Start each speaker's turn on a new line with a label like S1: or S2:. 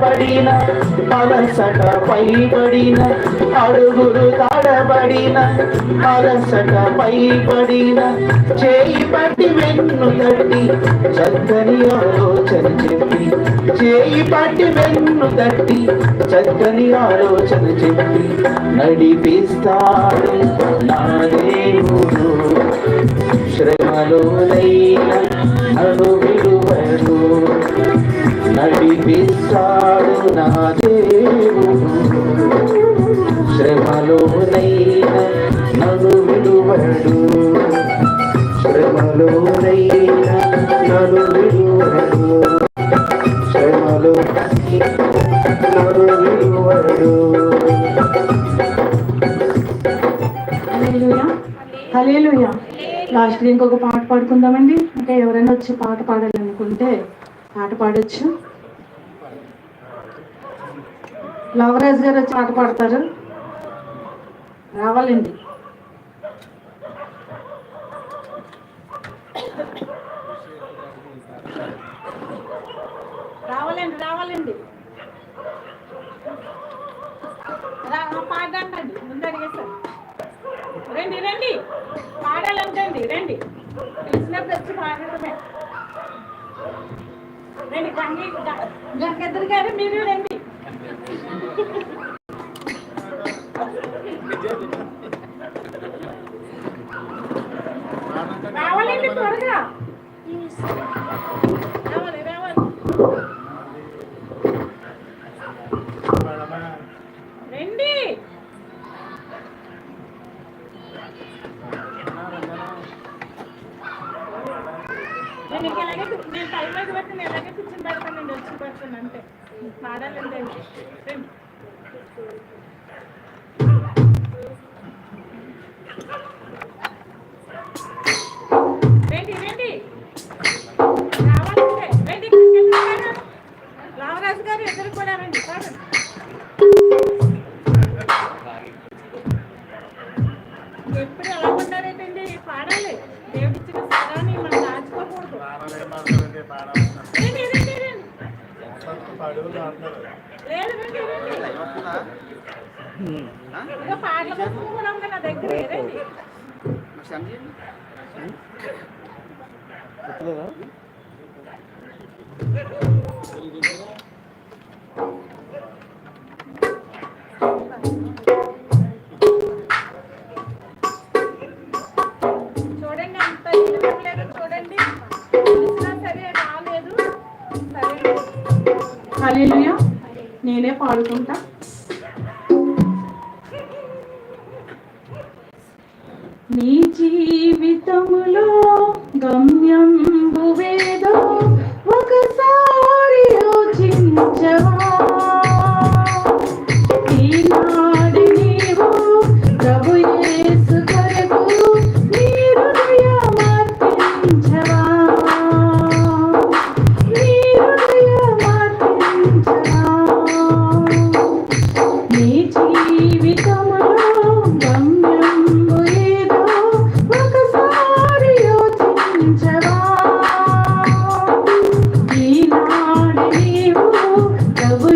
S1: పడిన అలసట పైబడిన అడుగులు తడబడిన అలసట పైబడిన చేయి పట్టి వెన్ను తట్టి చక్కని ఆలోచన చెప్పి చేయి పట్టి వెన్ను తట్టి చక్కని ఆలోచన చెప్పి నడిపిస్తాడు నా దేవుడు శ్రమలోనైనా నన్ను విడువడు నడిపిస్తాడు నా దేవుడు శ్రమలోనైనా నన్ను విడువడు శ్రమలోనైనా నన్ను విడువడు శ్రమలో నన్ను విడువడు.
S2: హల్లెలూయా. లాస్ట్ ఇంకొక పాట పాడుకుందామండి. ఇంకా ఎవరైనా వచ్చి పాట పాడాలనుకుంటే పాట పాడొచ్చు. లవరాజ్ గారు వచ్చి పాట పాడతారు. రావాలండి. రావాలండి రావాలండి పాడండి. ముందు అడిగేసారు. రండి రండి పాడాలంటండి. రండి పిలిచినప్పుడు వచ్చి పాడటమే. రండి గంగెద్దరు గారు మీరు రండి. రావాలండి త్వరగా రావాలి రావాలి. రండి. నేను టైం అయితే బట్టి నేను ఎలాగే కూర్చొని పెడతానండి. వచ్చి పెడతాను అంతే. పాడాలండి. రండి రండి రండి రావాలంటే రండి. రామరాజు గారు ఇద్దరు కూడా రండి. పాడండి. ఎప్పుడు ఎలా ఉంటారేటండి. పాడాలి. దేవుడి ఇచ్చిన సదాన్ని మనం దాచుకోకూడదు. ఇంకా పాటల పుస్తకం కూడా ఉంది నా దగ్గర. రండి. చూడండి అంత ఇవ్వలేదు. చూడండి సరే రాలేదు. సరే హల్లెలూయా. నేనే పాడుకుంటా. నీ జీవితములో గమ్యం వేదో ఒకసారి యోచించవా. ఈనాడు నీవు ప్రభు యేసు కొరకు నీ హృదయమర్పించవా. నీ హృదయమర్పించవా. నీ జీవితములో గమ్యం ఏదో ఒకసారి యోచించవా. ఈనాడు నీవు ప్రభు